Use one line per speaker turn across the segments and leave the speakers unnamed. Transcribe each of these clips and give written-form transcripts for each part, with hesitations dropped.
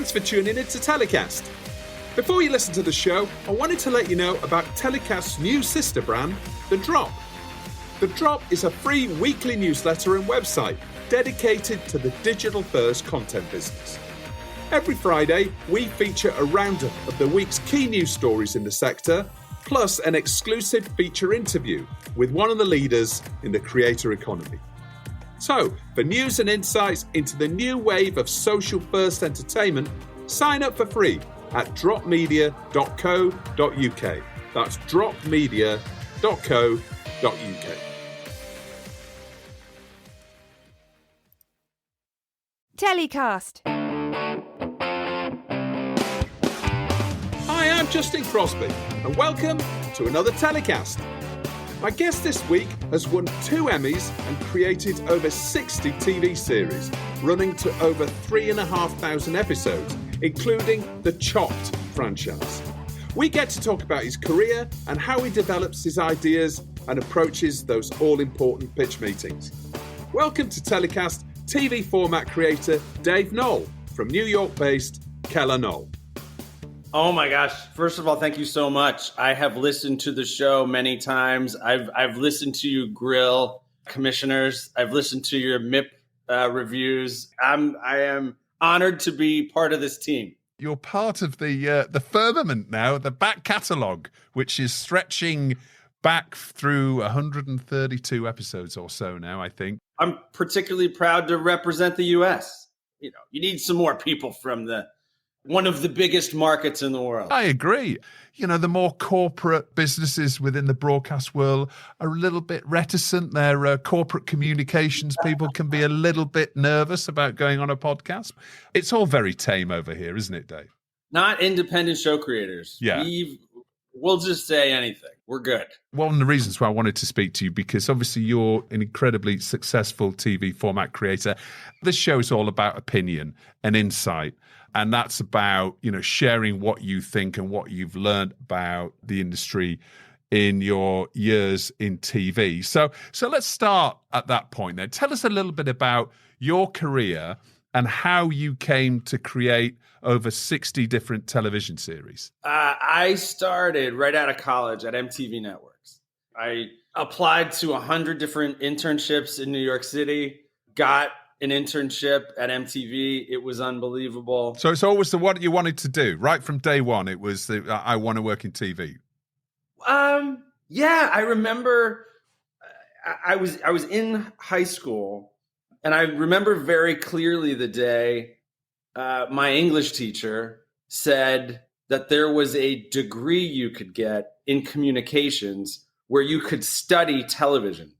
Thanks for tuning in to TellyCast. Before you listen to the show, I wanted to let you know about TellyCast's new sister brand, The Drop. The Drop is a free weekly newsletter and website dedicated to the digital-first content business. Every Friday, we feature a roundup of the week's key news stories in the sector, plus an exclusive feature interview with one of the leaders in the creator economy. So, for news and insights into the new wave of social-first entertainment, sign up for free at dropmedia.co.uk. That's dropmedia.co.uk.
TellyCast.
Hi, I'm Justin Crosby, and welcome to another TellyCast. My guest this week has won 2 Emmys and created over 60 TV series, running to over 3,500 episodes, including the Chopped franchise. We get to talk about his career and how he develops his ideas and approaches those all-important pitch meetings. Welcome to TellyCast TV format creator Dave Noll from New York-based Keller Noll.
Oh my gosh. First of all, thank you so much. I have listened to the show many times. I've listened to you grill commissioners. I've listened to your MIP reviews. I am honored to be part of this team.
You're part of the firmament now, the back catalogue, which is stretching back through 132 episodes or so now, I think.
I'm particularly proud to represent the U.S. You know, you need some more people from one of the biggest markets in the world.
I agree. You know, the more corporate businesses within the broadcast world are a little bit reticent. Their corporate communications people can be a little bit nervous about going on a podcast. It's all very tame over here, isn't it, Dave?
Not independent show creators.
Yeah.
We'll just say anything. We're good.
One of the reasons why I wanted to speak to you, because obviously you're an incredibly successful TV format creator. This show is all about opinion and insight. And that's about, you know, sharing what you think and what you've learned about the industry in your years in TV. So let's start at that point then. Tell us a little bit about your career and how you came to create over 60 different television series.
I started right out of college at MTV Networks. I applied to 100 different internships in New York City, got an internship at MTV. It was unbelievable.
So it's always what you wanted to do, right from day one. It was I want to work in TV.
Yeah, I remember I was in high school, and I remember very clearly the day my English teacher said that there was a degree you could get in communications where you could study television.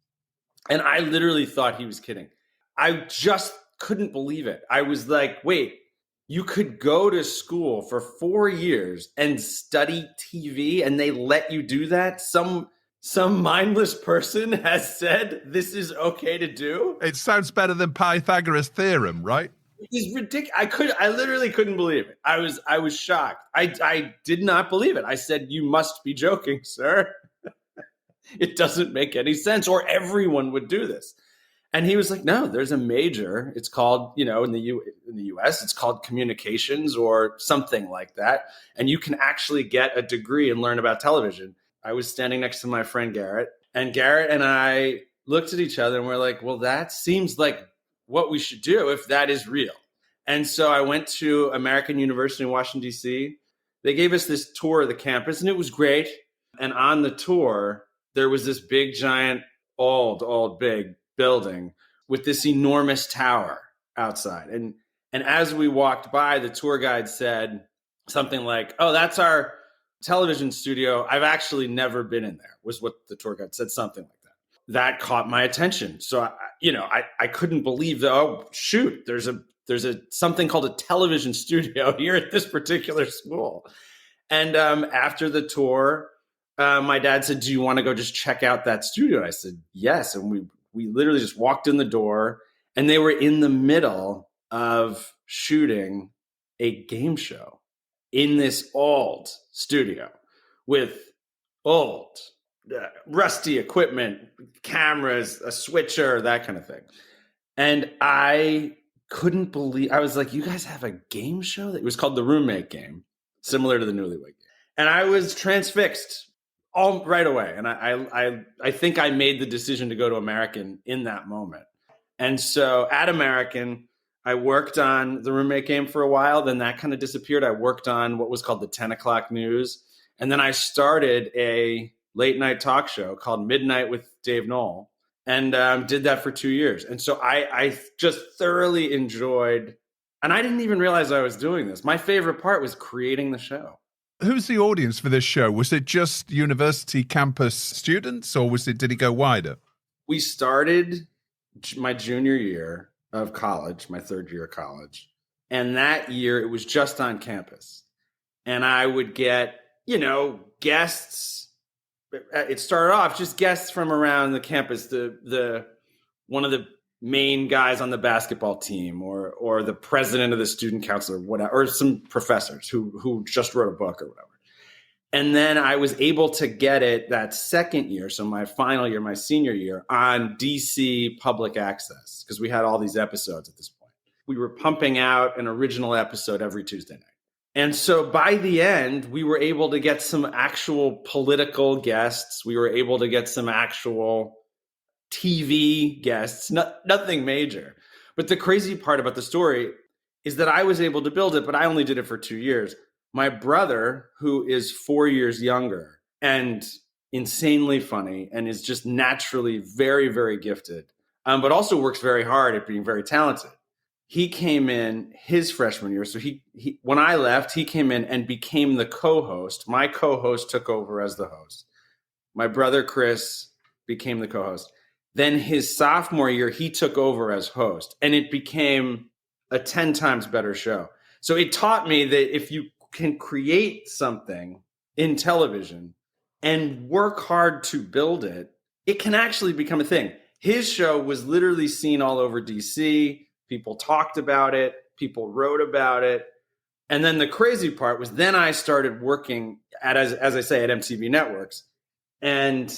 And I literally thought he was kidding. I just couldn't believe it. I was like, wait, you could go to school for 4 years and study TV and they let you do that? Some mindless person has said this is okay to do?
It sounds better than Pythagoras' theorem, right?
It is ridiculous. I literally couldn't believe it. I was shocked. I did not believe it. I said, you must be joking, sir. It doesn't make any sense, or everyone would do this. And he was like, no, there's a major. It's called, you know, in the US, it's called communications or something like that. And you can actually get a degree and learn about television. I was standing next to my friend Garrett, and Garrett and I looked at each other and we're like, well, that seems like what we should do if that is real. And so I went to American University in Washington, D.C. They gave us this tour of the campus and it was great. And on the tour, there was this big, giant, big building with this enormous tower outside. And as we walked by, the tour guide said something like, oh, that's our television studio. I've actually never been in there, was what the tour guide said, something like that. That caught my attention. So, I couldn't believe that, oh, shoot, there's a something called a television studio here at this particular school. And after the tour, my dad said, do you want to go just check out that studio? And I said, yes. And we literally just walked in the door, and they were in the middle of shooting a game show in this old studio with old, rusty equipment, cameras, a switcher, that kind of thing. And I couldn't believe, I was like, you guys have a game show? It was called The Roommate Game, similar to the Newlywed Game. And I was transfixed all right away. And I think I made the decision to go to American in that moment. And so at American, I worked on The Roommate Game for a while. Then that kind of disappeared. I worked on what was called the 10 o'clock news. And then I started a late night talk show called Midnight with Dave Noll, and did that for 2 years. And so I just thoroughly enjoyed, and I didn't even realize I was doing this. My favorite part was creating the show.
Who's the audience for this show? Was it just university campus students, or did it go wider?
We started my junior year of college, my third year of college. And that year it was just on campus. And I would get, guests. It started off just guests from around the campus, the one of the main guys on the basketball team, or the president of the student council, or whatever, or some professors who just wrote a book or whatever. And then I was able to get it that second year, so my final year, my senior year, on DC public access, because we had all these episodes at this point. We were pumping out an original episode every Tuesday night. And so by the end, we were able to get some actual political guests. We were able to get some actual TV guests, nothing major. But the crazy part about the story is that I was able to build it, but I only did it for 2 years. My brother, who is 4 years younger and insanely funny and is just naturally very, very gifted, but also works very hard at being very talented. He came in his freshman year. So he when I left, he came in and became the co-host. My co-host took over as the host. My brother, Chris, became the co-host. Then his sophomore year, he took over as host, and it became a 10 times better show. So it taught me that if you can create something in television and work hard to build it, it can actually become a thing. His show was literally seen all over DC. People talked about it. People wrote about it. And then the crazy part was then I started working at, as I say, at MTV Networks. And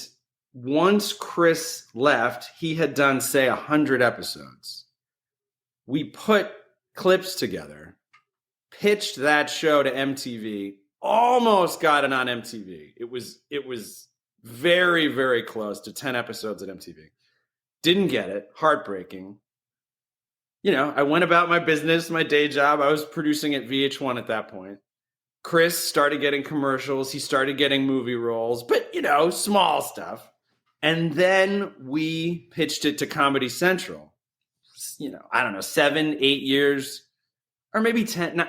once Chris left, he had done, say, 100 episodes. We put clips together, pitched that show to MTV, almost got it on MTV. It was very, very close to 10 episodes at MTV. Didn't get it. Heartbreaking. I went about my business, my day job. I was producing at VH1 at that point. Chris started getting commercials. He started getting movie roles, but, small stuff. And then we pitched it to Comedy Central, I don't know, 7, 8 years, or maybe 10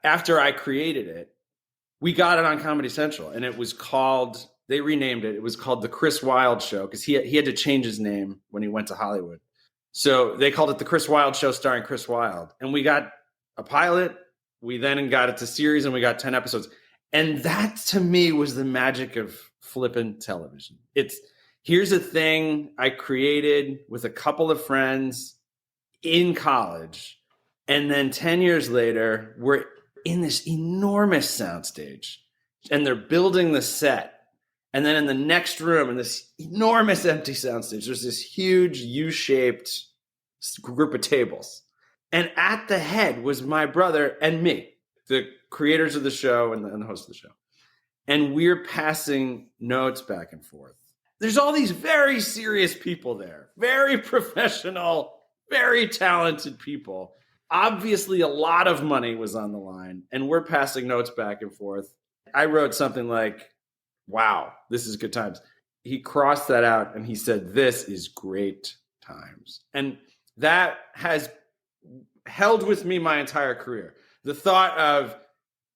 after I created it. We got it on Comedy Central, and it was called, they renamed it. It was called The Chris Wilde Show, because he had to change his name when he went to Hollywood. So they called it The Chris Wilde Show starring Chris Wilde. And we got a pilot. We then got it to series, and we got 10 episodes. And that, to me, was the magic of flipping television. Here's a thing I created with a couple of friends in college. And then 10 years later, we're in this enormous soundstage, and they're building the set. And then in the next room, in this enormous empty soundstage, there's this huge U-shaped group of tables. And at the head was my brother and me, the creators of the show and the host of the show. And we're passing notes back and forth. There's all these very serious people there, very professional, very talented people. Obviously, a lot of money was on the line, and we're passing notes back and forth. I wrote something like, wow, this is good times. He crossed that out and he said, this is great times. And that has held with me my entire career. The thought of,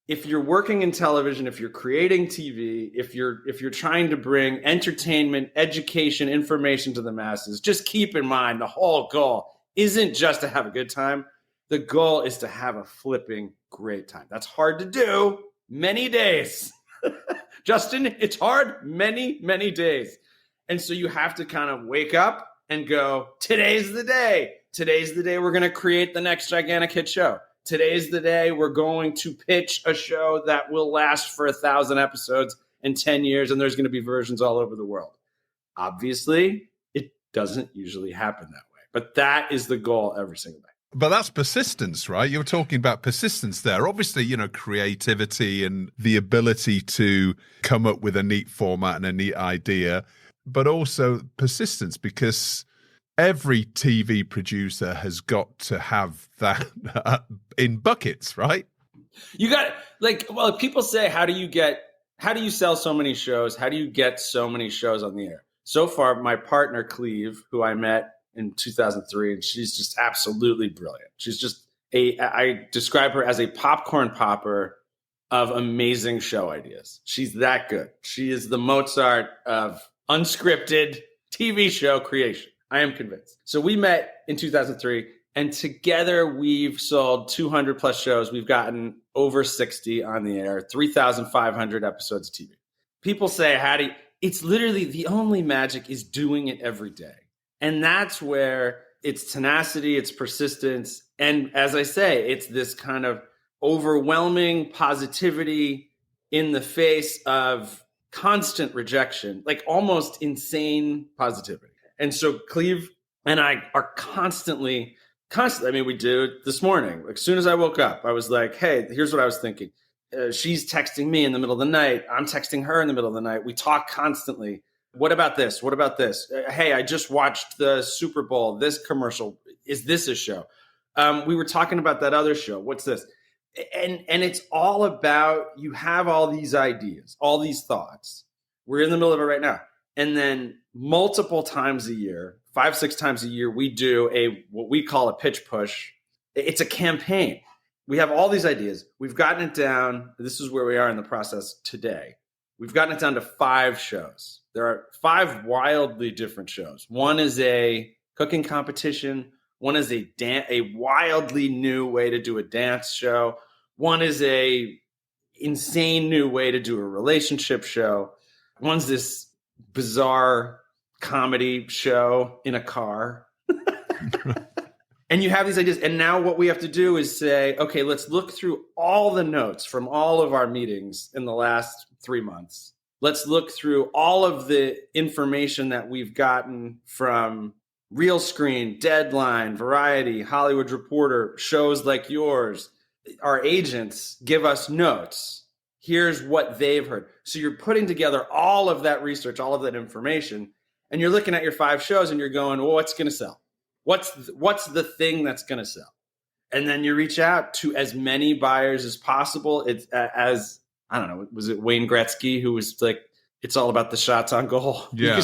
if you're working in television, if you're creating TV, if you're trying to bring entertainment, education, information to the masses, just keep in mind the whole goal isn't just to have a good time. The goal is to have a flipping great time. That's hard to do many days. Justin, it's hard many, many days. And so you have to kind of wake up and go, today's the day. Today's the day we're going to create the next gigantic hit show. Today's the day we're going to pitch a show that will last for 1,000 episodes in 10 years, and there's going to be versions all over the world. Obviously, it doesn't usually happen that way, but that is the goal every single day.
But that's persistence, right? You're talking about persistence there. Obviously, creativity and the ability to come up with a neat format and a neat idea, but also persistence, because every TV producer has got to have that in buckets, right?
You got people say, how do you sell so many shows? How do you get so many shows on the air? So far, my partner, Cleve, who I met in 2003, and she's just absolutely brilliant. She's just I describe her as a popcorn popper of amazing show ideas. She's that good. She is the Mozart of unscripted TV show creation. I am convinced. So we met in 2003, and together we've sold 200 plus shows. We've gotten over 60 on the air, 3,500 episodes of TV. People say, it's literally the only magic is doing it every day. And that's where it's tenacity, it's persistence. And as I say, it's this kind of overwhelming positivity in the face of constant rejection, like almost insane positivity. And so Cleve and I are constantly, I mean, we do it this morning. As soon as I woke up, I was like, hey, here's what I was thinking. She's texting me in the middle of the night. I'm texting her in the middle of the night. We talk constantly. What about this? What about this? Hey, I just watched the Super Bowl. This commercial, is this a show? We were talking about that other show. What's this? And it's all about, you have all these ideas, all these thoughts. We're in the middle of it right now. And then multiple times a year, 5-6 times a year, we do what we call a pitch push. It's a campaign. We have all these ideas. We've gotten it down. This is where we are in the process today. We've gotten it down to 5 shows. There are 5 wildly different shows. One is a cooking competition. One is a wildly new way to do a dance show. One is a insane new way to do a relationship show. One's this bizarre comedy show in a car. And you have these ideas. And now what we have to do is say, okay, let's look through all the notes from all of our meetings in the last 3 months. Let's look through all of the information that we've gotten from Real Screen, Deadline, Variety, Hollywood Reporter, shows like yours. Our agents give us notes. Here's what they've heard. So you're putting together all of that research, all of that information, and you're looking at your 5 shows and you're going, well, what's going to sell? What's the thing that's going to sell? And then you reach out to as many buyers as possible. It's as, I don't know, was it Wayne Gretzky who was like, it's all about the shots on goal?
Yeah.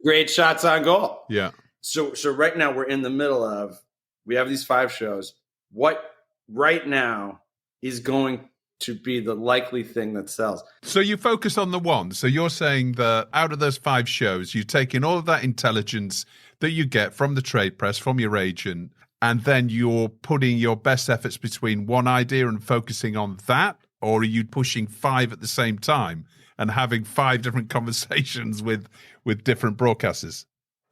Great shots on goal.
Yeah.
So right now we're in the middle of, we have these 5 shows. What right now is going to be the likely thing that sells?
So you focus on the one. So you're saying that out of those 5 shows, you've taken all of that intelligence that you get from the trade press, from your agent, and then you're putting your best efforts between one idea and focusing on that? Or are you pushing 5 at the same time and having 5 different conversations with different broadcasters?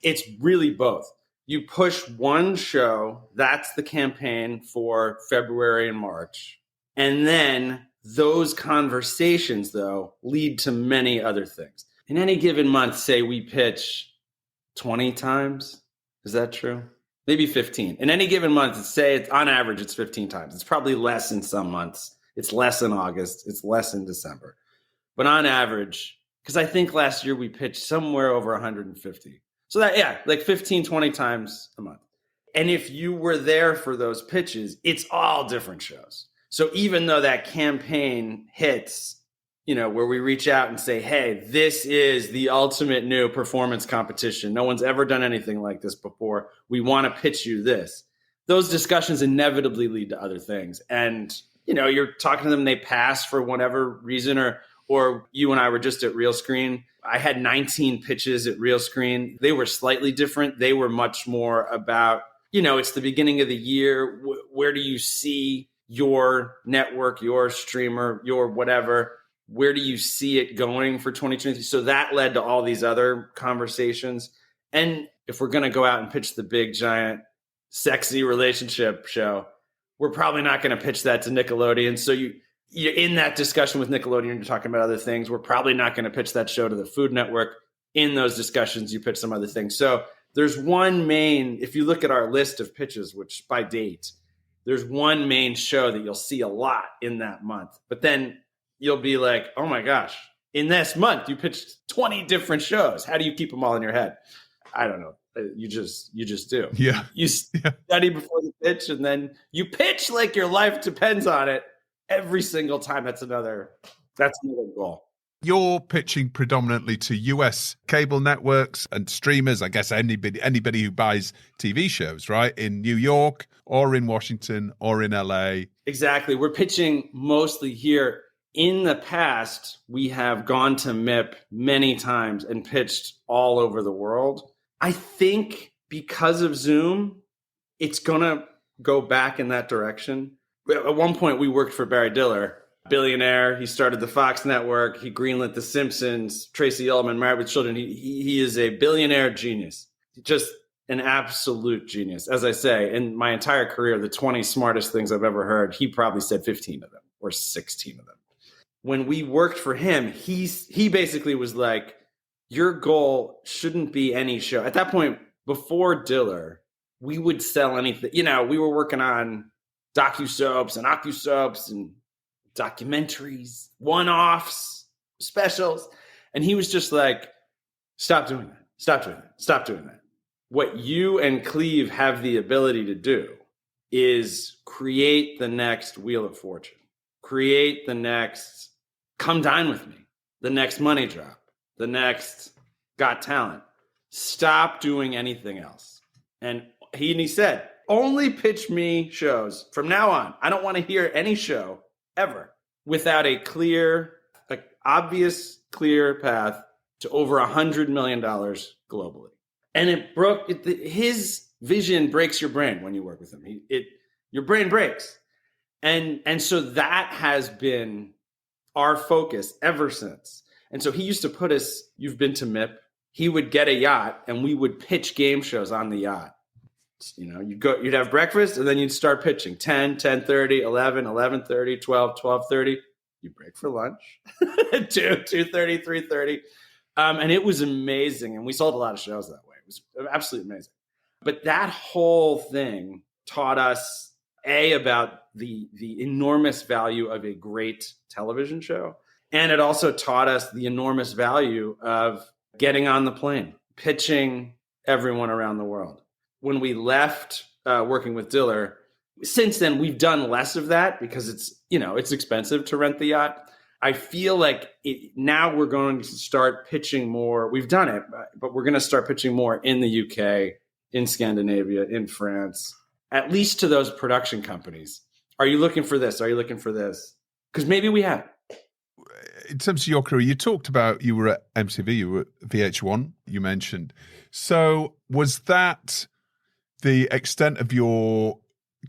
It's really both. You push one show, that's the campaign for February and March. And then those conversations, though, lead to many other things. In any given month, say we pitch 20 times. Is that true? Maybe 15. In any given month, on average, it's 15 times. It's probably less in some months. It's less in August. It's less in December. But on average, because I think last year we pitched somewhere over 150. So like 15, 20 times a month. And if you were there for those pitches, it's all different shows. So even though that campaign hits, where we reach out and say, hey, this is the ultimate new performance competition. No one's ever done anything like this before. We want to pitch you this. Those discussions inevitably lead to other things. And, you're talking to them, they pass for whatever reason, or you and I were just at Real Screen. I had 19 pitches at Real Screen. They were slightly different. They were much more about, it's the beginning of the year. Where do you see your network, your streamer, your whatever? Where do you see it going for 2023? So that led to all these other conversations. And if we're going to go out and pitch the big, giant, sexy relationship show, we're probably not going to pitch that to Nickelodeon. So you're in that discussion with Nickelodeon, you're talking about other things. We're probably not going to pitch that show to the Food Network. In those discussions, you pitch some other things. So there's one main, if you look at our list of pitches, which by date, there's one main show that you'll see a lot in that month. But then you'll be like, oh my gosh, in this month, you pitched 20 different shows. How do you keep them all in your head? I don't know. You just do.
Yeah.
You study before the pitch, and then you pitch like your life depends on it every single time. That's another goal.
You're pitching predominantly to US cable networks and streamers, I guess anybody who buys TV shows, right? In New York or in Washington or in LA.
Exactly. We're pitching mostly here. In the past, we have gone to MIP many times and pitched all over the world. I think because of Zoom, it's going to go back in that direction. At one point, we worked for Barry Diller, billionaire. He started the Fox network. He greenlit The Simpsons, Tracy Ullman, Married with Children. He is a billionaire genius, just an absolute genius. As I say, in my entire career, the 20 smartest things I've ever heard, he probably said 15 of them or 16 of them. When we worked for him, he basically was like, your goal shouldn't be any show. At that point, before Diller, we would sell anything. We were working on docu-soaps and ocu-soaps and documentaries, one-offs, specials. And he was just like, stop doing that. Stop doing that. Stop doing that. What you and Cleve have the ability to do is create the next Wheel of Fortune. Create the next Come Dine With Me, the next Money Drop, the next Got Talent. Stop doing anything else. And he said, only pitch me shows from now on. I don't want to hear any show ever without a obvious, clear path to over $100 million globally. And his vision breaks your brain when you work with him. Your brain breaks. And so that has been our focus ever since. And so he used to put us, you've been to MIP, he would get a yacht and we would pitch game shows on the yacht. You'd have breakfast and then you'd start pitching 10, 10:30, 11, 11:30, 12, 12:30. You break for lunch, 2, 2:30, 3:30. And it was amazing. And we sold a lot of shows that way. It was absolutely amazing. But that whole thing taught us, about the enormous value of a great television show. And it also taught us the enormous value of getting on the plane, pitching everyone around the world. When we left working with Diller, since then, we've done less of that because it's expensive to rent the yacht. I feel like now we're going to start pitching more. We've done it, but we're going to start pitching more in the UK, in Scandinavia, in France, at least to those production companies. Are you looking for this? Are you looking for this? Because maybe we have.
In terms of your career, you talked about you were at MTV, you were at VH1, you mentioned. So was that the extent of your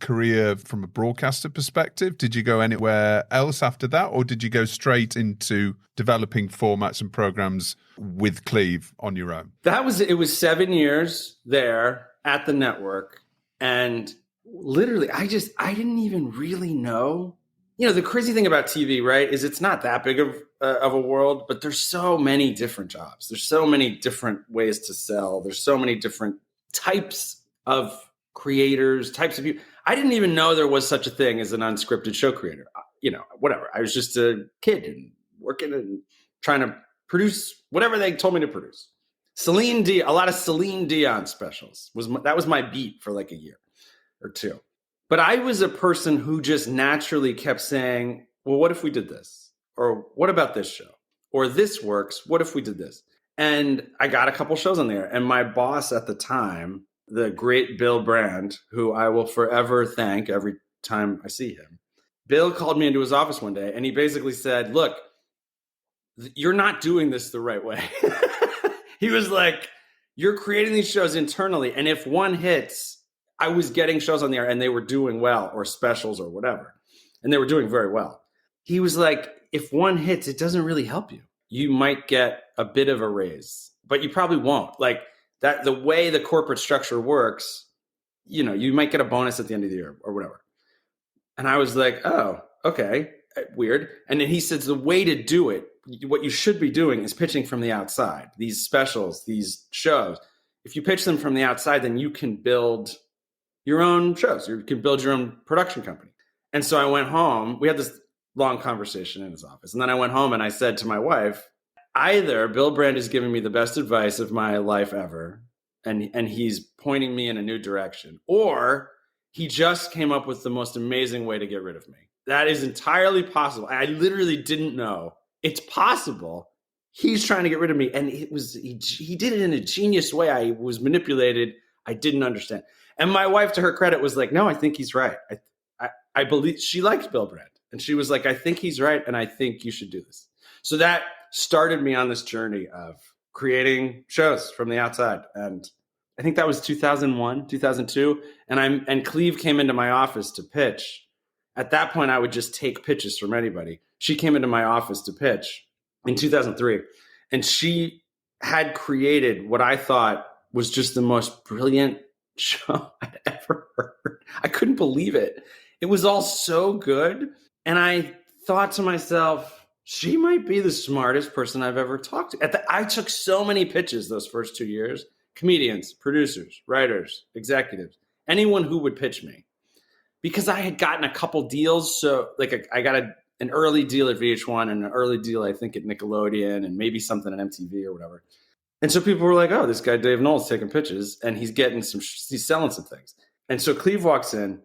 career from a broadcaster perspective? Did you go anywhere else after that, or did you go straight into developing formats and programs with Cleve on your own?
It was 7 years there at the network. And literally, I didn't even really know. The crazy thing about TV, right, is it's not that big of a world, but there's so many different jobs. There's so many different ways to sell. There's so many different types of creators, types of people. I didn't even know there was such a thing as an unscripted show creator. Whatever. I was just a kid and working and trying to produce whatever they told me to produce. A lot of Celine Dion specials that was my beat for like a year or two. But I was a person who just naturally kept saying, well, what if we did this? Or what about this show? Or this works. What if we did this? And I got a couple shows on there. And my boss at the time, the great Bill Brand, who I will forever thank every time I see him, Bill called me into his office one day and he basically said, look, you're not doing this the right way. He was like, you're creating these shows internally. And if one hits, I was getting shows on the air and they were doing well, or specials or whatever. And they were doing very well. He was like, if one hits, it doesn't really help you. You might get a bit of a raise, but you probably won't. Like that, the way the corporate structure works, you might get a bonus at the end of the year or whatever. And I was like, oh, okay, weird. And then he says, the way to do it, what you should be doing is pitching from the outside. These specials, these shows, if you pitch them from the outside, then you can build your own shows. You can build your own production company. And so I went home. We had this long conversation in his office. And then I went home and I said to my wife, either Bill Brand is giving me the best advice of my life ever, and he's pointing me in a new direction, or he just came up with the most amazing way to get rid of me. That is entirely possible. I literally didn't know. It's possible. He's trying to get rid of me. And he did it in a genius way. I was manipulated. I didn't understand. And my wife, to her credit, was like, no, I think he's right. I believe she liked Bill Brand. And she was like, I think he's right. And I think you should do this. So that started me on this journey of creating shows from the outside. And I think that was 2001, 2002. And Cleve came into my office to pitch. At that point, I would just take pitches from anybody. She came into my office to pitch in 2003. And she had created what I thought was just the most brilliant show I'd ever heard. I couldn't believe it. It was all so good. And I thought to myself, she might be the smartest person I've ever talked to. I took so many pitches those first 2 years. Comedians, producers, writers, executives, anyone who would pitch me. Because I had gotten a couple deals. So like I got an early deal at VH1 and an early deal, I think, at Nickelodeon and maybe something at MTV or whatever. And so people were like, oh, this guy Dave Noll's taking pitches and he's selling some things. And so Cleve walks in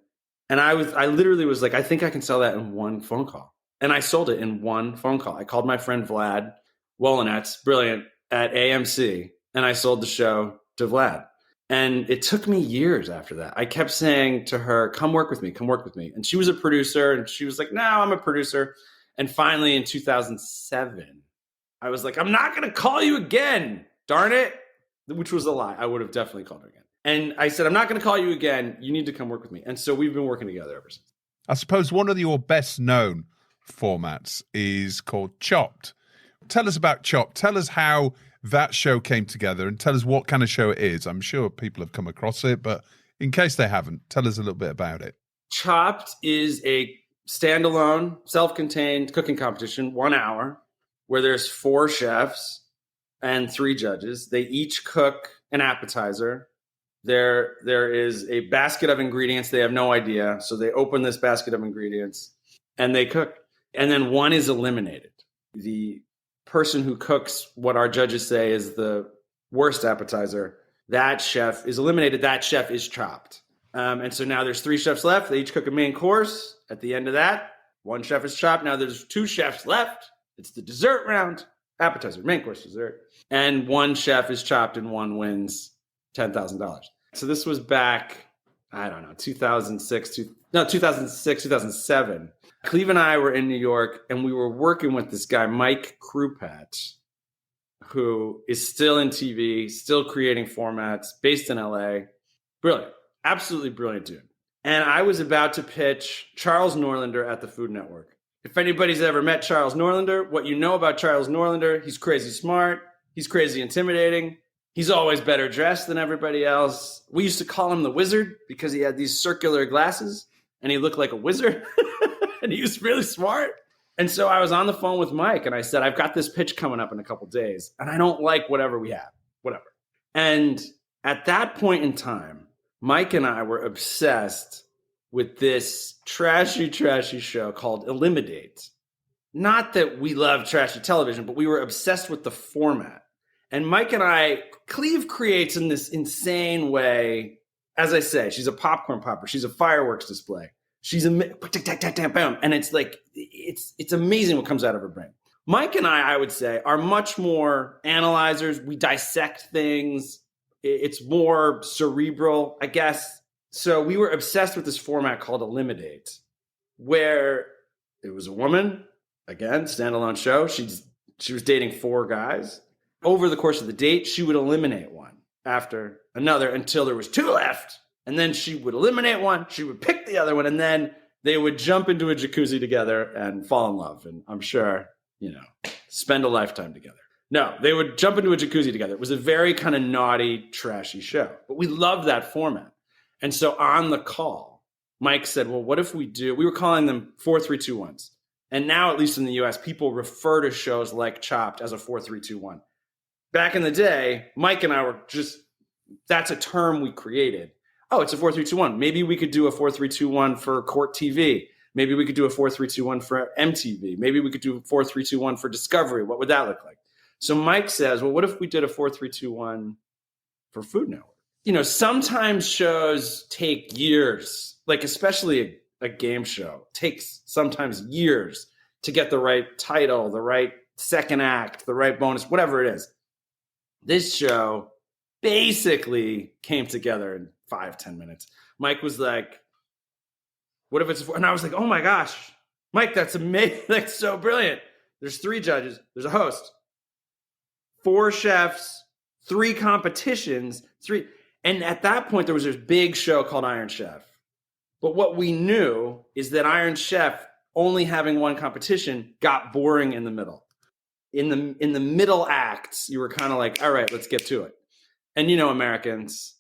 and I literally was like, I think I can sell that in one phone call. And I sold it in one phone call. I called my friend Vlad Wolinets, brilliant, at AMC, and I sold the show to Vlad. And it took me years after that. I kept saying to her, come work with me, come work with me. And she was a producer and she was like, no, I'm a producer. And finally in 2007, I was like, I'm not going to call you again, darn it, which was a lie. I would have definitely called her again. And I said, I'm not going to call you again. You need to come work with me. And so we've been working together ever since.
I suppose one of your best known formats is called Chopped. Tell us about Chopped. Tell us how that show came together and tell us what kind of show it is. I'm sure people have come across it, but in case they haven't, tell us a little bit about it.
Chopped is a standalone, self-contained cooking competition, 1 hour, where there's 4 chefs and 3 judges. They each cook an appetizer. There is a basket of ingredients. They have no idea. So they open this basket of ingredients and they cook. And then one is eliminated. The person who cooks what our judges say is the worst appetizer, that chef is eliminated. That chef is chopped. And so now there's 3 chefs left. They each cook a main course. At the end of that, 1 chef is chopped. Now there's 2 chefs left. It's the dessert round, appetizer, main course, dessert. And 1 chef is chopped and 1 wins $10,000. So this was back, I don't know, 2006, 2007. Cleve and I were in New York and we were working with this guy, Mike Krupat, who is still in TV, still creating formats, based in LA. Brilliant, absolutely brilliant dude. And I was about to pitch Charles Norlander at the Food Network. If anybody's ever met Charles Norlander, what you know about Charles Norlander, he's crazy smart, he's crazy intimidating, he's always better dressed than everybody else. We used to call him the Wizard because he had these circular glasses and he looked like a wizard. And he was really smart. And so I was on the phone with Mike and I said, I've got this pitch coming up in a couple days and I don't like whatever we have, whatever. And at that point in time, Mike and I were obsessed with this trashy show called Eliminate. Not that we love trashy television, but we were obsessed with the format. And Mike and I, Cleve creates in this insane way. As I say, she's a popcorn popper. She's a fireworks display. She's and it's like, it's amazing what comes out of her brain. Mike and I would say, are much more analyzers. We dissect things. It's more cerebral, I guess. So we were obsessed with this format called Eliminate, where it was a woman, again, standalone show. She was dating 4 guys. Over the course of the date, she would eliminate one after another until there was 2 left. And then she would eliminate one, she would pick the other one, and then they would jump into a jacuzzi together and fall in love. And I'm sure, spend a lifetime together. No, they would jump into a jacuzzi together. It was a very kind of naughty, trashy show. But we loved that format. And so on the call, Mike said, well, what if we were calling them 4-3-2-1s. And now, at least in the US, people refer to shows like Chopped as a 4-3-2-1. Back in the day, Mike and I were just that's a term we created. Oh, it's a 4-3-2-1. Maybe we could do a 4-3-2-1 for Court TV. Maybe we could do a 4-3-2-1 for MTV. Maybe we could do a 4-3-2-1 for Discovery. What would that look like? So Mike says, well, what if we did a 4-3-2-1 for Food Network? You know, sometimes shows take years, like especially a game show takes sometimes years to get the right title, the right second act, the right bonus, whatever it is. This show basically came together in 5-10 minutes. Mike was like, what if it's, and I was like, oh my gosh, Mike, that's amazing. That's so brilliant. There's 3 judges. There's a host, 4 chefs, 3 competitions, 3. And at that point, there was this big show called Iron Chef. But what we knew is that Iron Chef, only having 1 competition, got boring in the middle. In the middle acts, you were kind of like, all right, let's get to it. And you know, Americans,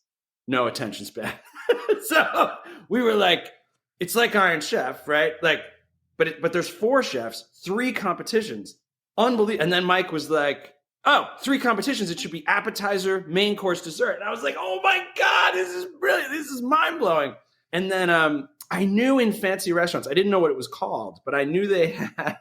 no attention span. So we were like, it's like Iron Chef, right? Like, but there's 4 chefs, 3 competitions. Unbelievable. And then Mike was like, oh, 3 competitions. It should be appetizer, main course, dessert. And I was like, oh my God, this is brilliant. This is mind blowing. And then I knew in fancy restaurants, I didn't know what it was called, but I knew they had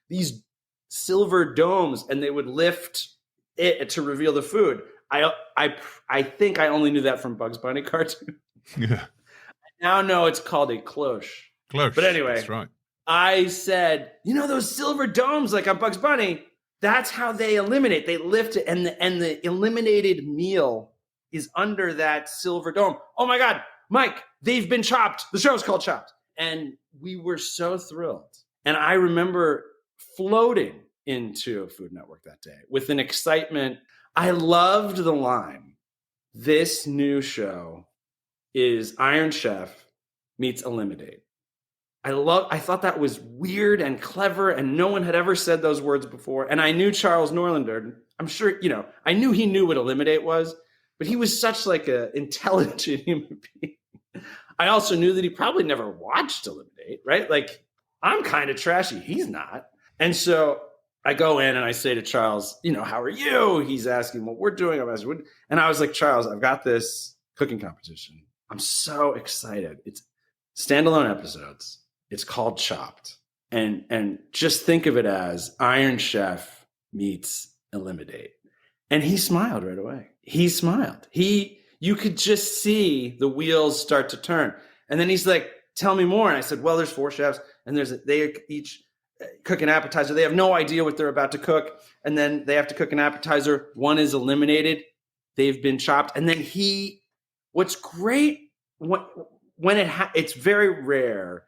these silver domes and they would lift it to reveal the food. I think I only knew that from Bugs Bunny cartoon.
Yeah.
I now know it's called a cloche.
Cloche.
But anyway,
that's right.
I said, you know those silver domes like on Bugs Bunny? That's how they eliminate. They lift it, and the eliminated meal is under that silver dome. Oh my God, Mike, they've been chopped. The show's called Chopped. And we were so thrilled. And I remember floating into Food Network that day with an excitement. I loved the line, this new show is Iron Chef meets Eliminate. I thought that was weird and clever, and no one had ever said those words before. And I knew Charles Norlander. I'm sure, you know, I knew he knew what Eliminate was, but he was such like an intelligent human being. I also knew that he probably never watched Eliminate, right? Like, I'm kind of trashy. He's not. And so I go in and I say to Charles, you know, how are you? He's asking what we're doing. I'm asking, and I was like, Charles, I've got this cooking competition. I'm so excited. It's standalone episodes. It's called Chopped. And just think of it as Iron Chef meets Eliminate. And he smiled right away. He smiled. You could just see the wheels start to turn. And then he's like, tell me more. And I said, well, there's 4 chefs and they each cook an appetizer. They have no idea what they're about to cook. And then they have to cook an appetizer. 1 is eliminated. They've been chopped. And then what's great, it's very rare,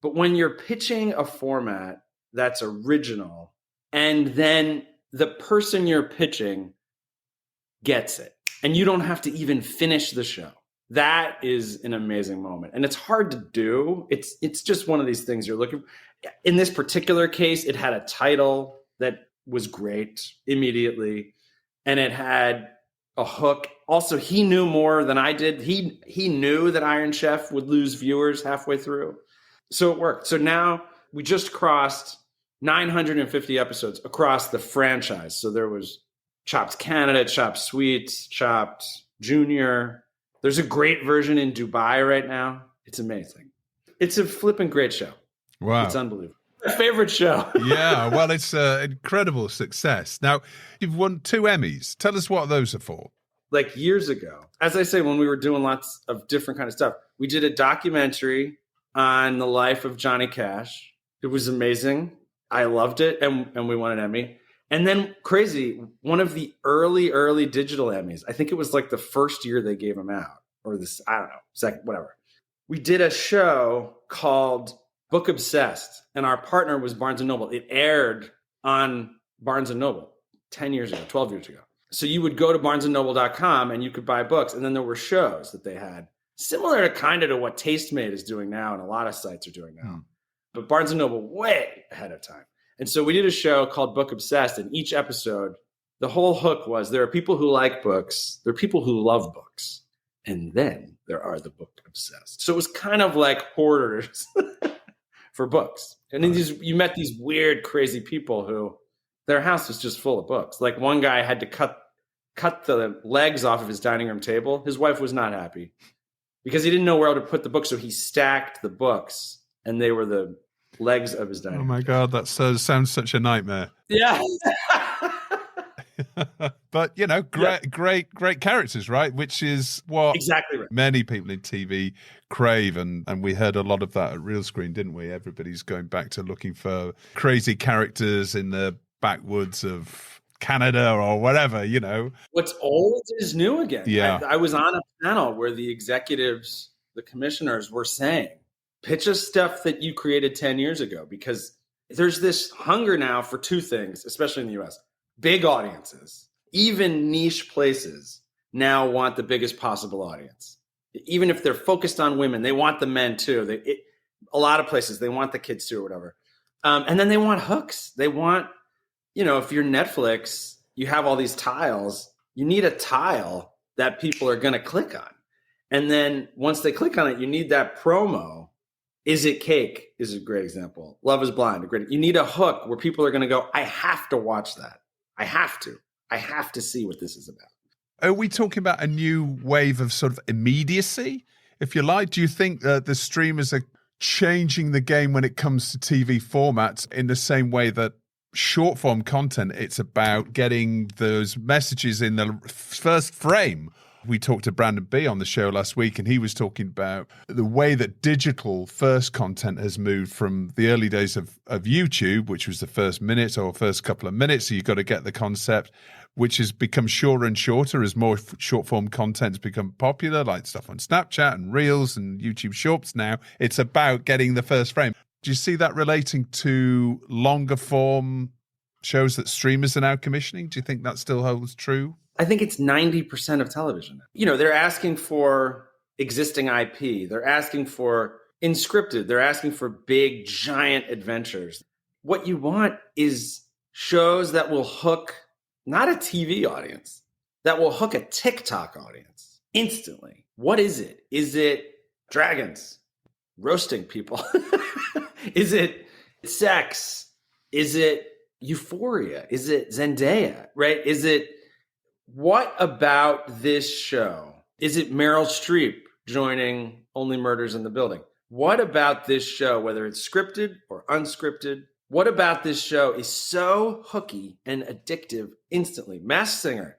but when you're pitching a format that's original and then the person you're pitching gets it and you don't have to even finish the show, that is an amazing moment. And it's hard to do. It's just one of these things you're looking for. In this particular case, it had a title that was great immediately, and it had a hook. Also, he knew more than I did. He knew that Iron Chef would lose viewers halfway through. So it worked. So now we just crossed 950 episodes across the franchise. So there was Chopped Canada, Chopped Sweets, Chopped Junior. There's a great version in Dubai right now. It's amazing. It's a flipping great show.
Wow.
It's unbelievable. My favorite show.
Yeah, well, it's an incredible success. Now, you've won 2 Emmys. Tell us what those are for.
Like years ago, as I say, when we were doing lots of different kind of stuff, we did a documentary on the life of Johnny Cash. It was amazing. I loved it, and we won an Emmy. And then crazy, one of the early digital Emmys, I think it was like the first year they gave them out, or this, I don't know, second, whatever. We did a show called Book Obsessed, and our partner was Barnes & Noble. It aired on Barnes & Noble 10 years ago, 12 years ago. So you would go to barnesandnoble.com and you could buy books, and then there were shows that they had, similar to kind of to what Tastemade is doing now and a lot of sites are doing now. But Barnes & Noble way ahead of time. And so we did a show called Book Obsessed, and each episode, the whole hook was there are people who like books, there are people who love books, and then there are the book obsessed. So it was kind of like hoarders for books. And then you met these weird, crazy people who their house was just full of books. Like one guy had to cut cut the legs off of his dining room table, his wife was not happy because he didn't know where to put the books. So he stacked the books and they were the legs of his dining room.
Oh my God, that sounds such a nightmare.
Yeah.
But, you know, great characters, right? Which is what
exactly right.
Many people in TV crave. And we heard a lot of that at Real Screen, didn't we? Everybody's going back to looking for crazy characters in the backwoods of Canada or whatever, you know.
What's old is new again.
Yeah.
I was on a panel where the executives, the commissioners were saying, pitch us stuff that you created 10 years ago, because there's this hunger now for two things, especially in the US. Big audiences, even niche places now want the biggest possible audience. Even if they're focused on women, they want the men too. A lot of places, they want the kids too or whatever. And then they want hooks. They want, you know, if you're Netflix, you have all these tiles, you need a tile that people are going to click on. And then once they click on it, you need that promo. Is It Cake is a great example. Love is Blind, you need a hook where people are going to go, I have to watch that. I have to see what this is about.
Are we talking about a new wave of sort of immediacy, if you like? Do you think the streamers are changing the game when it comes to TV formats in the same way that short form content, it's about getting those messages in the first frame? We talked to Brandon B on the show last week, and he was talking about the way that digital first content has moved from the early days of YouTube, which was the first minute or first couple of minutes. So you've got to get the concept, which has become shorter and shorter as more short form content has become popular, like stuff on Snapchat and Reels and YouTube Shorts now. It's about getting the first frame. Do you see that relating to longer form shows that streamers are now commissioning? Do you think that still holds true?
I think it's 90% of television. You know, they're asking for existing IP. They're asking for unscripted. They're asking for big, giant adventures. What you want is shows that will hook not a TV audience, that will hook a TikTok audience instantly. What is it? Is it dragons roasting people? Is it sex? Is it Euphoria? Is it Zendaya? Right? Is it, what about this show? Is it Meryl Streep joining Only Murders in the Building? What about this show, whether it's scripted or unscripted? What about this show is so hooky and addictive instantly? Masked Singer.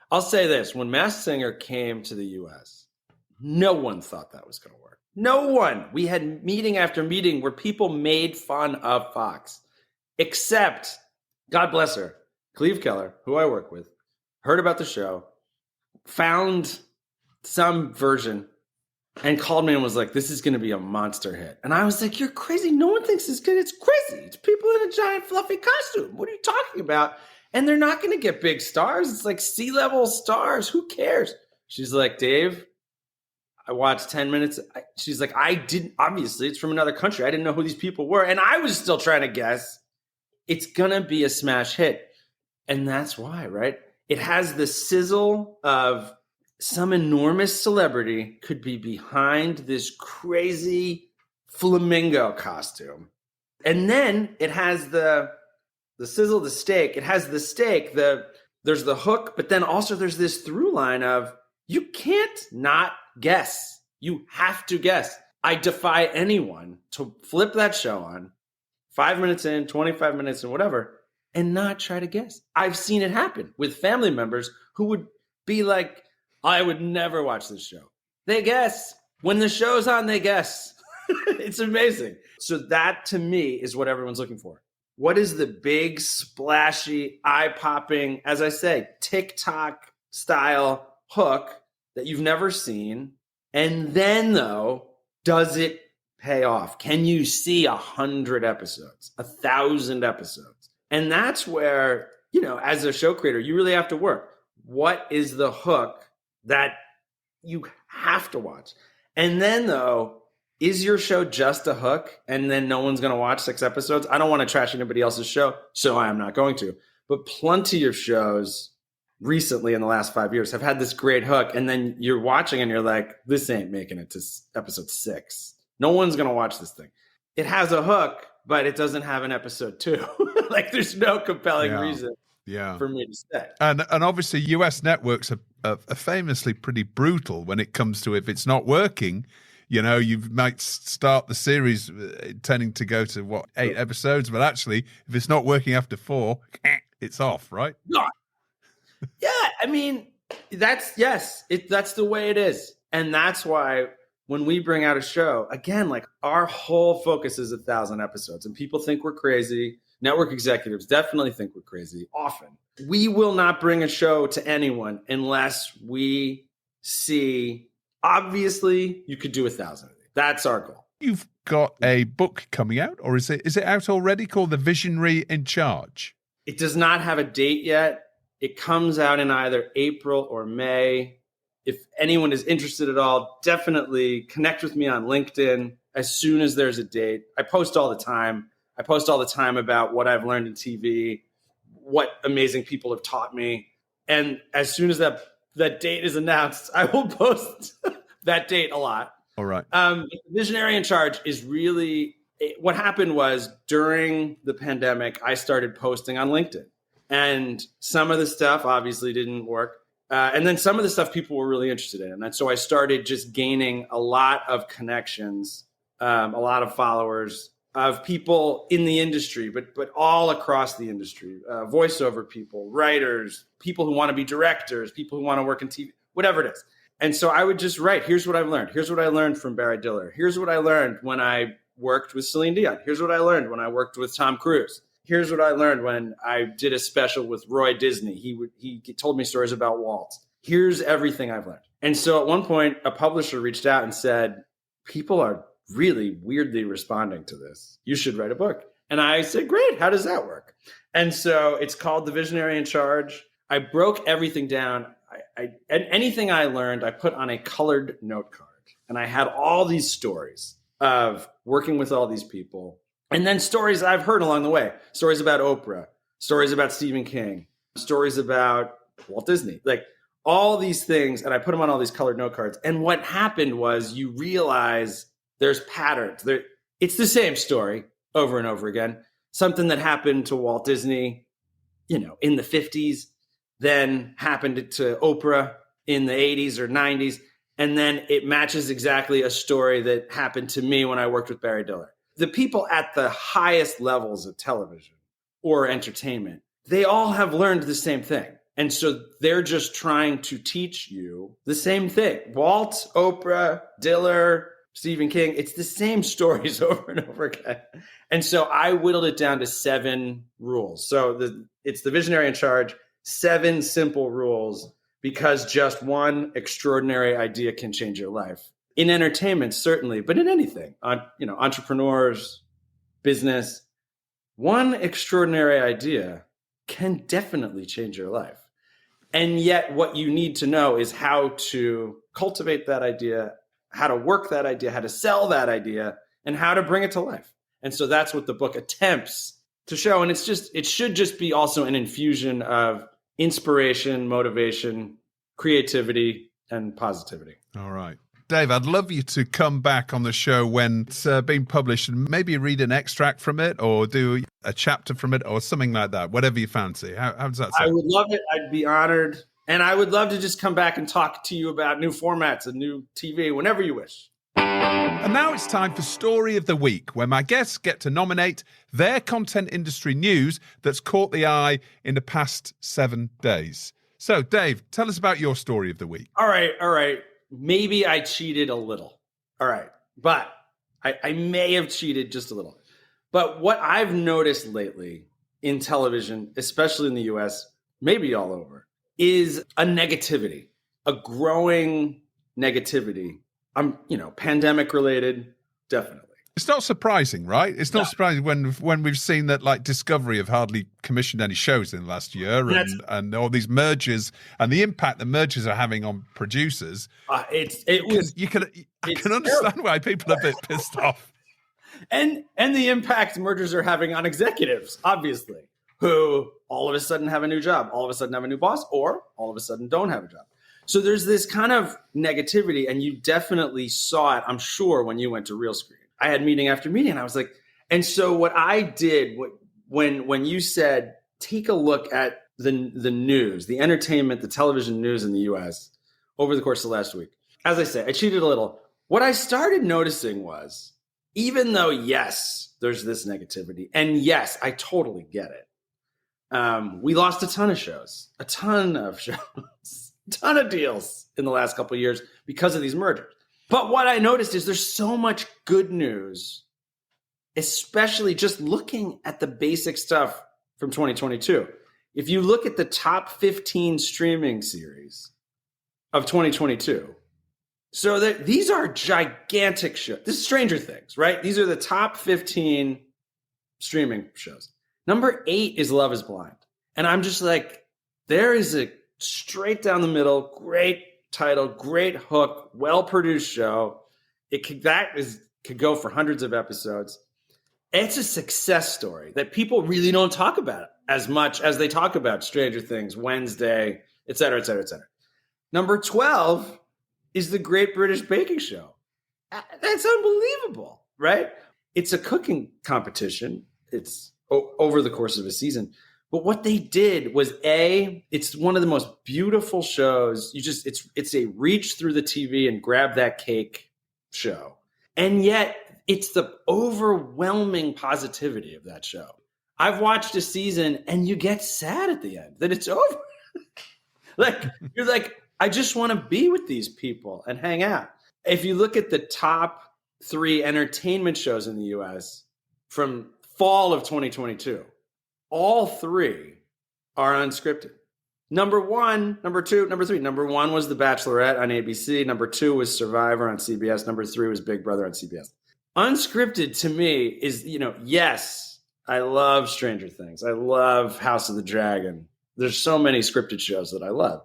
I'll say this. When Masked Singer came to the US, no one thought that was going to work. No one. We had meeting after meeting where people made fun of Fox, except, God bless her, Cleve Keller, who I work with, heard about the show, found some version, and called me and was like, this is going to be a monster hit. And I was like, you're crazy. No one thinks it's good. It's crazy. It's people in a giant fluffy costume. What are you talking about? And they're not going to get big stars. It's like C-level stars. Who cares? She's like, Dave, I watched 10 minutes. She's like, obviously, it's from another country. I didn't know who these people were. And I was still trying to guess. It's going to be a smash hit. And that's why, right? It has the sizzle of some enormous celebrity could be behind this crazy flamingo costume. And then it has the sizzle, the steak. It has the steak, there's the hook, but then also there's this through line of you can't not guess. You have to guess. I defy anyone to flip that show on 5 minutes in, 25 minutes and whatever, and not try to guess. I've seen it happen with family members who would be like, I would never watch this show. They guess. When the show's on, they guess. It's amazing. So that, to me, is what everyone's looking for. What is the big, splashy, eye-popping, as I say, TikTok-style hook that you've never seen? And then, though, does it pay off? Can you see 100 episodes, 1,000 episodes? And that's where, you know, as a show creator, you really have to work. What is the hook that you have to watch? And then, though, is your show just a hook and then no one's going to watch 6 episodes? I don't want to trash anybody else's show, so I am not going to. But plenty of shows recently in the last 5 years have had this great hook, and then you're watching and you're like, this ain't making it to episode 6. No one's going to watch this thing. It has a hook, but it doesn't have an episode 2. Like, there's no compelling reason for me to say.
And obviously US networks are famously pretty brutal when it comes to, if it's not working, you know, you might start the series intending to go to 8 episodes, but actually if it's not working after 4, it's off, right?
Yeah, I mean, that's the way it is. And that's why when we bring out a show, again, like our whole focus is 1,000 episodes, and people think we're crazy. Network executives definitely think we're crazy often. We will not bring a show to anyone unless we see, obviously, you could do 1,000 of these. That's our goal.
You've got a book coming out, or is it out already, called The Visionary in Charge?
It does not have a date yet. It comes out in either April or May. If anyone is interested at all, definitely connect with me on LinkedIn as soon as there's a date. I post all the time. I post all the time about what I've learned in TV, what amazing people have taught me. And as soon as that date is announced, I will post that date a lot.
All right.
Visionary in Charge is really, what happened was during the pandemic, I started posting on LinkedIn. And some of the stuff obviously didn't work. And then some of the stuff people were really interested in. And so I started just gaining a lot of connections, a lot of followers of people in the industry, but all across the industry, voiceover people, writers, people who want to be directors, people who want to work in TV, whatever it is. And so I would just write, here's what I've learned. Here's what I learned from Barry Diller. Here's what I learned when I worked with Celine Dion. Here's what I learned when I worked with Tom Cruise. Here's what I learned when I did a special with Roy Disney. He told me stories about Walt. Here's everything I've learned. And so at one point, a publisher reached out and said, people are really weirdly responding to this. You should write a book. And I said, great. How does that work? And so it's called The Visionary in Charge. I broke everything down. And anything I learned, I put on a colored note card. And I had all these stories of working with all these people. And then stories I've heard along the way. Stories about Oprah, stories about Stephen King, stories about Walt Disney, like all these things. And I put them on all these colored note cards. And what happened was you realize there's patterns. It's the same story over and over again. Something that happened to Walt Disney, in the 50s, then happened to Oprah in the 80s or 90s. And then it matches exactly a story that happened to me when I worked with Barry Diller. The people at the highest levels of television or entertainment, they all have learned the same thing. And so they're just trying to teach you the same thing. Walt, Oprah, Diller, Stephen King, it's the same stories over and over again. And so I whittled it down to 7 rules. So it's The Visionary in Charge, 7 simple rules, because just one extraordinary idea can change your life. In entertainment, certainly, but in anything, entrepreneurs, business, one extraordinary idea can definitely change your life. And yet what you need to know is how to cultivate that idea, how to work that idea, how to sell that idea, and how to bring it to life. And so that's what the book attempts to show. And it should just be also an infusion of inspiration, motivation, creativity, and positivity.
All right. Dave, I'd love you to come back on the show when it's being published and maybe read an extract from it or do a chapter from it or something like that, whatever you fancy. How does that sound?
I would love it. I'd be honored. And I would love to just come back and talk to you about new formats and new TV whenever you wish.
And now it's time for Story of the Week, where my guests get to nominate their content industry news that's caught the eye in the past 7 days. So, Dave, tell us about your Story of the Week.
All right. Maybe I cheated a little. All right. But I may have cheated just a little. But what I've noticed lately in television, especially in the US, maybe all over, is a negativity, a growing negativity. Pandemic related, definitely.
It's not surprising, right? It's not surprising when we've seen that, like, Discovery have hardly commissioned any shows in the last year, and all these mergers and the impact the mergers are having on producers. I can understand why people are a bit pissed off.
And the impact mergers are having on executives, obviously, who all of a sudden have a new job, all of a sudden have a new boss, or all of a sudden don't have a job. So there's this kind of negativity, and you definitely saw it, I'm sure, when you went to Real Screen. I had meeting after meeting, and I was like, and so what I did when you said, take a look at the news, the entertainment, the television news in the US over the course of the last week. As I say, I cheated a little. What I started noticing was, even though, yes, there's this negativity, and yes, I totally get it. We lost a ton of shows, a ton of deals in the last couple of years because of these mergers. But what I noticed is there's so much good news, especially just looking at the basic stuff from 2022. If you look at the top 15 streaming series of 2022, so these are gigantic shows. This is Stranger Things, right? These are the top 15 streaming shows. Number 8 is Love is Blind. And I'm just like, there is a straight down the middle, great title, great hook, well-produced show. It could go for hundreds of episodes. It's a success story that people really don't talk about as much as they talk about Stranger Things, Wednesday, et cetera, et cetera, et cetera. Number 12 is the Great British Baking Show. That's unbelievable, right? It's a cooking competition. It's over the course of a season. But what they did was, it's one of the most beautiful shows. It's a reach through the TV and grab that cake show. And yet it's the overwhelming positivity of that show. I've watched a season and you get sad at the end that it's over. You're like, I just want to be with these people and hang out. If you look at the top 3 entertainment shows in the US from fall of 2022, all 3 are unscripted. Number 1, number 2, number 3. Number 1 was The Bachelorette on ABC. Number 2 was Survivor on CBS. Number 3 was Big Brother on CBS. Unscripted to me is, yes, I love Stranger Things. I love House of the Dragon. There's so many scripted shows that I love.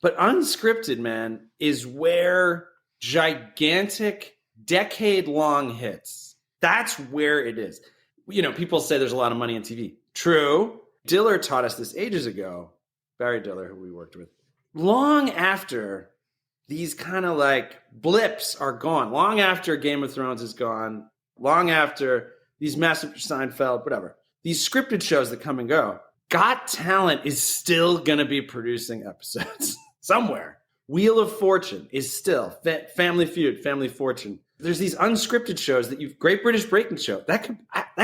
But unscripted, man, is where gigantic, decade-long hits. That's where it is. People say there's a lot of money in TV. True. Diller taught us this ages ago. Barry Diller, who we worked with. Long after these kind of like blips are gone, long after Game of Thrones is gone, long after these massive Seinfeld, whatever, these scripted shows that come and go, Got Talent is still going to be producing episodes somewhere. Wheel of Fortune is still, Family Feud, Family Fortune. There's these unscripted shows that Great British Baking Show, that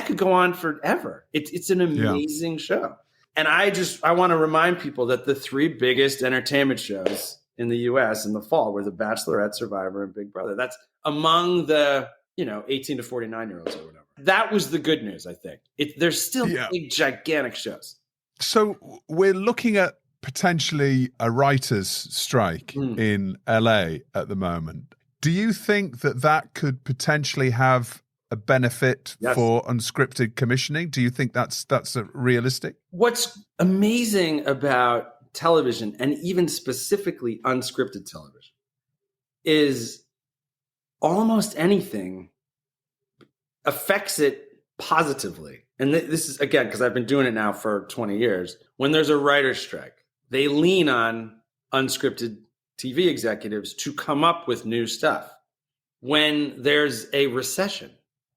could go on forever. It's an amazing show. And I want to remind people that the 3 biggest entertainment shows in the US in the fall were The Bachelorette, Survivor, and Big Brother. That's among the 18 to 49-year-olds or whatever. That was the good news, I think. There's still big, gigantic shows.
So we're looking at potentially a writer's strike in LA at the moment. Do you think that could potentially have a benefit for unscripted commissioning? Do you think that's realistic?
What's amazing about television, and even specifically unscripted television, is almost anything affects it positively. And this is, again, because I've been doing it now for 20 years. When there's a writer's strike, they lean on unscripted TV executives to come up with new stuff. When there's a recession,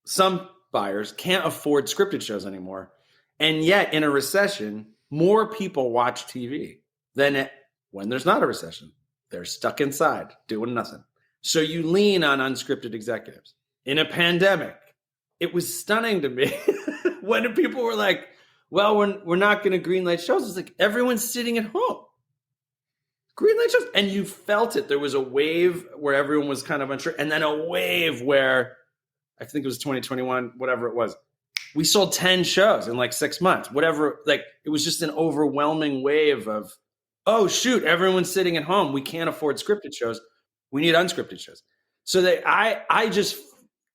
some buyers can't afford scripted shows anymore. And yet in a recession, more people watch TV than when there's not a recession. They're stuck inside doing nothing. So you lean on unscripted executives. In a pandemic, it was stunning to me when people were like, well, we're not going to greenlight shows. It's like everyone's sitting at home. Greenlight shows. And you felt it. There was a wave where everyone was kind of unsure. And then a wave where, I think it was 2021, whatever it was, we sold 10 shows in like 6 months, whatever. Like, it was just an overwhelming wave of, oh, shoot, everyone's sitting at home. We can't afford scripted shows. We need unscripted shows. So I just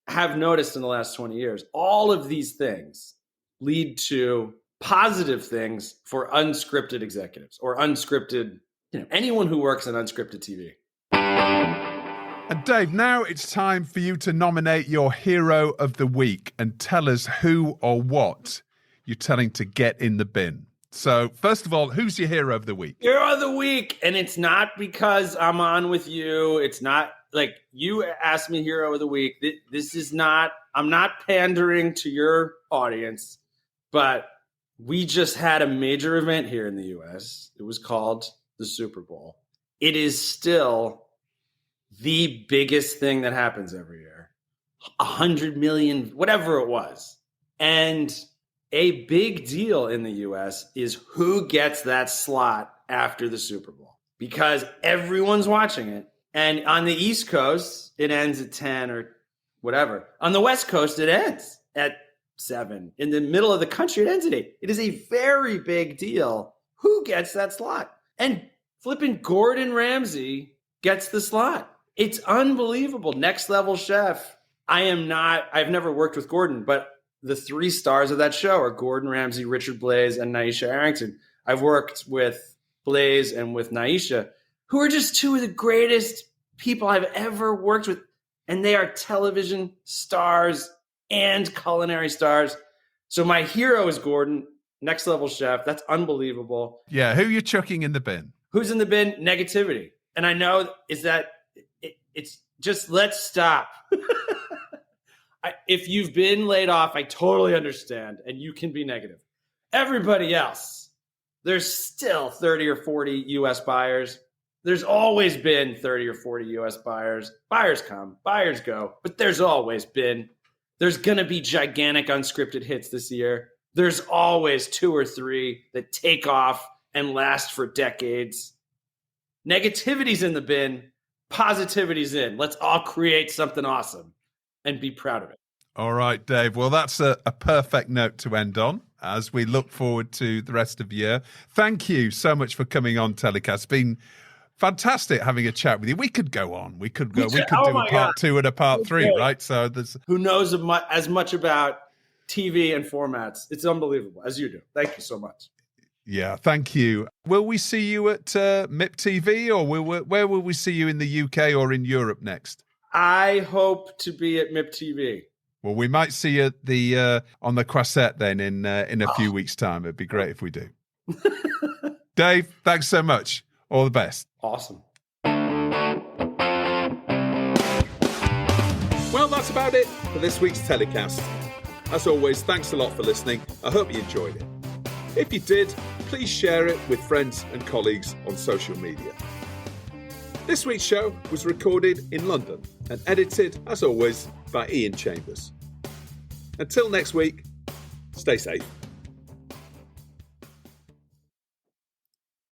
have noticed in the last 20 years, all of these things lead to positive things for unscripted executives or unscripted, anyone who works in unscripted TV.
And Dave, now it's time for you to nominate your hero of the week and tell us who or what you're telling to get in the bin. So first of all, who's your hero of the week?
Hero of the week. And it's not because I'm on with you. It's not like you asked me hero of the week. This is not, I'm not pandering to your audience, but We just had a major event here in the US. It was called the Super Bowl. It is still the biggest thing that happens every year. 100 million, whatever it was. And a big deal in the US is who gets that slot after the Super Bowl, because everyone's watching it. And on the East Coast, it ends at 10 or whatever. On the West Coast, it ends at 7. In the middle of the country, it ends at 8. It is a very big deal who gets that slot. And flipping Gordon Ramsay gets the slot. It's unbelievable. Next Level Chef. I've never worked with Gordon, but the 3 stars of that show are Gordon Ramsay, Richard Blais, and Naisha Arrington. I've worked with Blais and with Naisha, who are just 2 of the greatest people I've ever worked with. And they are television stars and culinary stars. So my hero is Gordon, Next Level Chef. That's unbelievable.
Yeah, who you chucking in the bin?
Who's in the bin? Negativity. And I know is that it's just, let's stop. If you've been laid off, I totally understand, and you can be negative. Everybody else, there's still 30 or 40 U.S. buyers. There's always been 30 or 40 U.S. buyers. Buyers come, buyers go, but there's going to be gigantic unscripted hits this year. There's always 2 or 3 that take off and last for decades. Negativity's in the bin, positivity's in. Let's all create something awesome and be proud of it.
All right, Dave. Well, that's a perfect note to end on as we look forward to the rest of the year. Thank you so much for coming on TellyCast. It's been fantastic having a chat with you. We could go on. We could do a part 2 and a part 3, right? So there's
who knows as much about TV and formats. It's unbelievable, as you do. Thank you so much.
Yeah, thank you. Will we see you at MIP TV, or where will we see you in the UK or in Europe next?
I hope to be at MIP TV.
Well, we might see you at on the Croisette then in a few weeks' time. It'd be great if we do. Dave, thanks so much. All the best.
Awesome.
Well, that's about it for this week's TellyCast. As always, thanks a lot for listening. I hope you enjoyed it. If you did, please share it with friends and colleagues on social media. This week's show was recorded in London and edited, as always, by Ian Chambers. Until next week, stay safe.